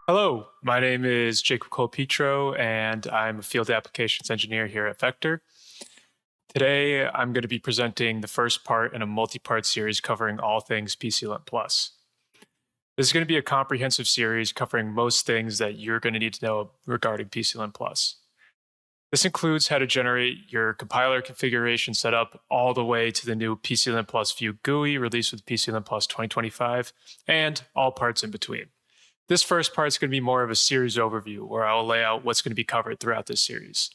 Hello, my name is Jacob Colapietro, and I'm a field applications engineer here at Vector. Today, I'm going to be presenting the first part in a multi-part series covering all things PC-lint Plus. This is going to be a comprehensive series covering most things that you're going to need to know regarding PC-lint Plus. This includes how to generate your compiler configuration setup all the way to the new PC-lint Plus View GUI released with PC-lint Plus 2025, and all parts in between. This first part is going to be more of a series overview where I'll lay out what's going to be covered throughout this series.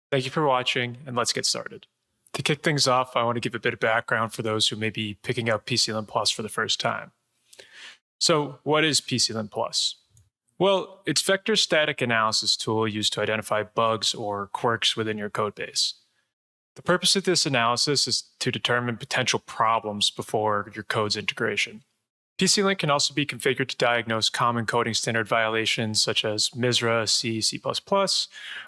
Thank you for watching, and let's get started. To kick things off, I want to give a bit of background for those who may be picking up PC-lint Plus for the first time. So, what is PC-lint Plus? Well, it's Vector's static analysis tool used to identify bugs or quirks within your codebase. The purpose of this analysis is to determine potential problems before your code's integration. PC-lint can also be configured to diagnose common coding standard violations such as MISRA, C, C++,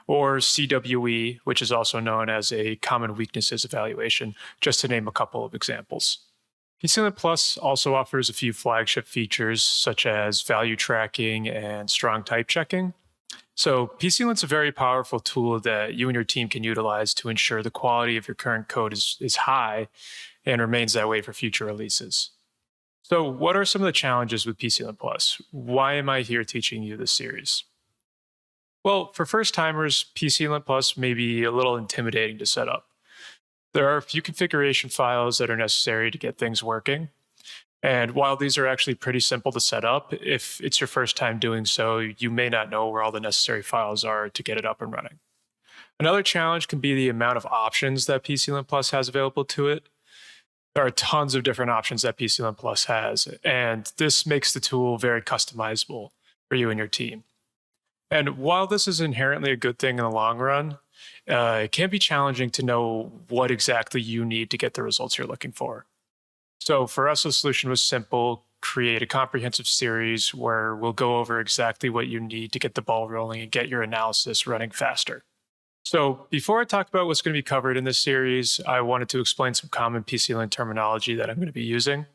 or CWE, which is also known as a common weaknesses evaluation, just to name a couple of examples. PC-lint Plus also offers a few flagship features such as value tracking and strong type checking. So PC-lint's a very powerful tool that you and your team can utilize to ensure the quality of your current code is high and remains that way for future releases. So what are some of the challenges with PC-lint Plus? Why am I here teaching you this series? Well, for first-timers, PC-lint Plus may be a little intimidating to set up. There are a few configuration files that are necessary to get things working. And while these are actually pretty simple to set up, if it's your first time doing so, you may not know where all the necessary files are to get it up and running. Another challenge can be the amount of options that PC-lint Plus has available to it. There are tons of different options that PC-lint Plus has, and this makes the tool very customizable for you and your team. And while this is inherently a good thing in the long run, it can be challenging to know what exactly you need to get the results you're looking for. So for us, the solution was simple: create a comprehensive series where we'll go over exactly what you need to get the ball rolling and get your analysis running faster. So before I talk about what's going to be covered in this series, I wanted to explain some common PC-lint terminology that I'm going to be using.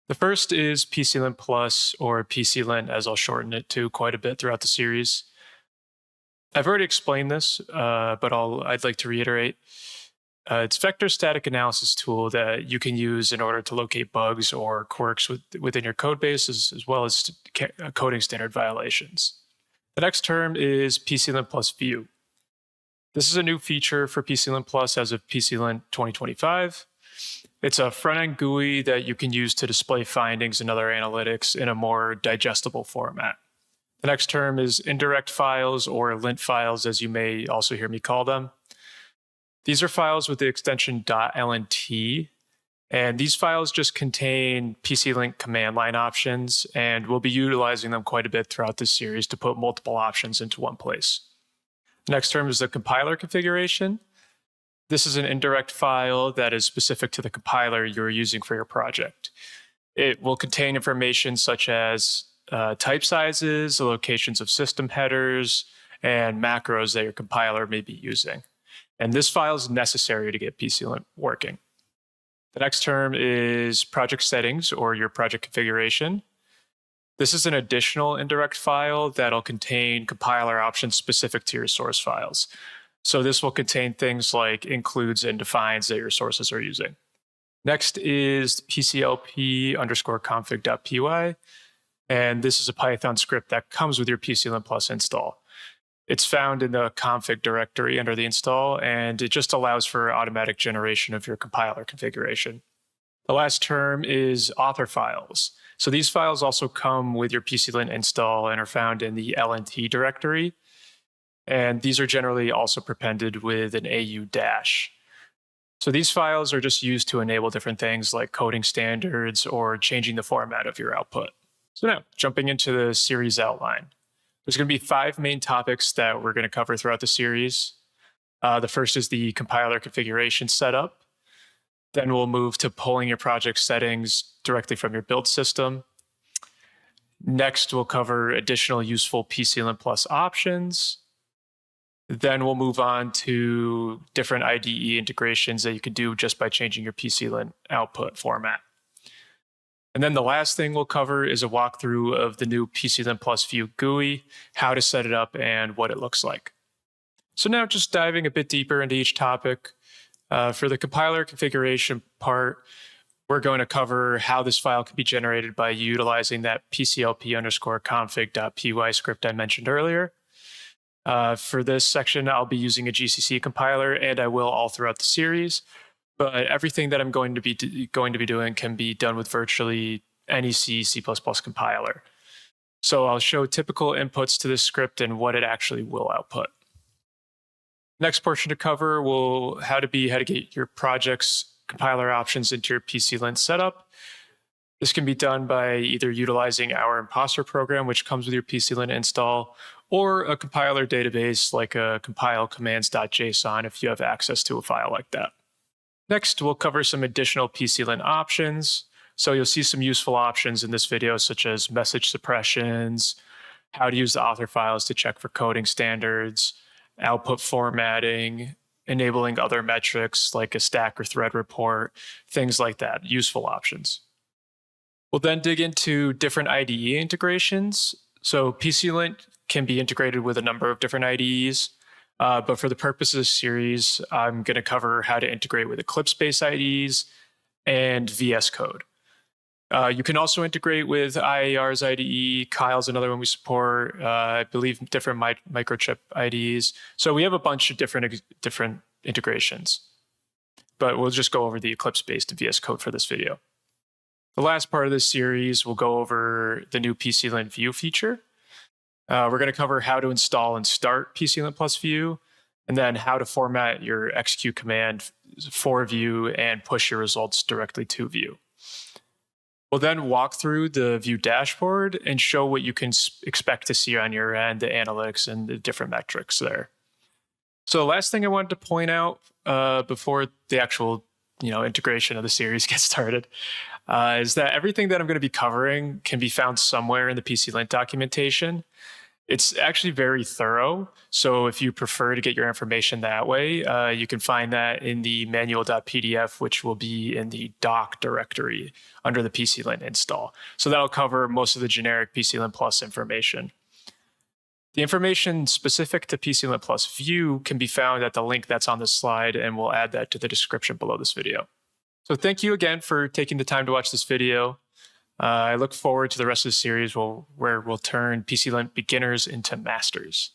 The first is PC-lint Plus, or PC-lint, as I'll shorten it to quite a bit throughout the series. I've already explained this, but I'd like to reiterate. It's Vector's static analysis tool that you can use in order to locate bugs or quirks within your code base, as well as coding standard violations. The next term is PC-lint Plus View. This is a new feature for PC-lint Plus as of PC-lint 2025. It's a front-end GUI that you can use to display findings and other analytics in a more digestible format. The next term is indirect files, or lint files, as you may also hear me call them. These are files with the extension .lnt, and these files just contain PC-lint command line options, and we'll be utilizing them quite a bit throughout this series to put multiple options into one place. Next term is the compiler configuration. This is an indirect file that is specific to the compiler you're using for your project. It will contain information such as type sizes, the locations of system headers, and macros that your compiler may be using. And this file is necessary to get PC-lint working. The next term is project settings, or your project configuration. This is an additional indirect file that'll contain compiler options specific to your source files. So this will contain things like includes and defines that your sources are using. Next is pclp_config.py, and this is a Python script that comes with your PC-lint Plus install. It's found in the config directory under the install, and it just allows for automatic generation of your compiler configuration. The last term is author files. So these files also come with your PC-lint install and are found in the LNT directory. And these are generally also prepended with an AU dash. So these files are just used to enable different things like coding standards or changing the format of your output. So now, jumping into the series outline. There's going to be 5 main topics that we're going to cover throughout the series. The first is the compiler configuration setup. Then we'll move to pulling your project settings directly from your build system. Next, we'll cover additional useful PC-lint Plus options. Then we'll move on to different IDE integrations that you can do just by changing your PC-lint output format. And then the last thing we'll cover is a walkthrough of the new PC-lint Plus View GUI, how to set it up, and what it looks like. So now just diving a bit deeper into each topic. For the compiler configuration part, we're going to cover how this file can be generated by utilizing that pclp_config.py script I mentioned earlier. For this section, I'll be using a GCC compiler, and I will all throughout the series. But everything that I'm going to be doing can be done with virtually any C++ compiler. So I'll show typical inputs to this script and what it actually will output. Next portion to cover will how to get your project's compiler options into your PC-lint setup. This can be done by either utilizing our Imposter program, which comes with your PC-lint install, or a compiler database like a compile commands.json if you have access to a file like that. Next, we'll cover some additional PC-lint options. So you'll see some useful options in this video, such as message suppressions, how to use the author files to check for coding standards, output formatting, enabling other metrics like a stack or thread report, things like that, useful options. We'll then dig into different IDE integrations. So PC-lint can be integrated with a number of different IDEs, but for the purpose of this series, I'm going to cover how to integrate with Eclipse-based IDEs and VS Code. You can also integrate with IAR's IDE. Kyle's another one we support. I believe different microchip IDEs. So we have a bunch of different integrations, but we'll just go over the Eclipse-based VS Code for this video. The last part of this series, we'll go over the new PC-lint View feature. We're going to cover how to install and start PC-lint Plus View, and then how to format your execute command for View and push your results directly to View. We'll then walk through the View dashboard and show what you can expect to see on your end, the analytics and the different metrics there. So the last thing I wanted to point out before the actual integration of the series gets started is that everything that I'm going to be covering can be found somewhere in the PC-lint documentation. It's actually very thorough. So if you prefer to get your information that way, you can find that in the manual.pdf, which will be in the doc directory under the PC-lint install. So that'll cover most of the generic PC-lint Plus information. The information specific to PC-lint Plus View can be found at the link that's on this slide, and we'll add that to the description below this video. So thank you again for taking the time to watch this video. I look forward to the rest of the series where we'll turn PC-lint beginners into masters.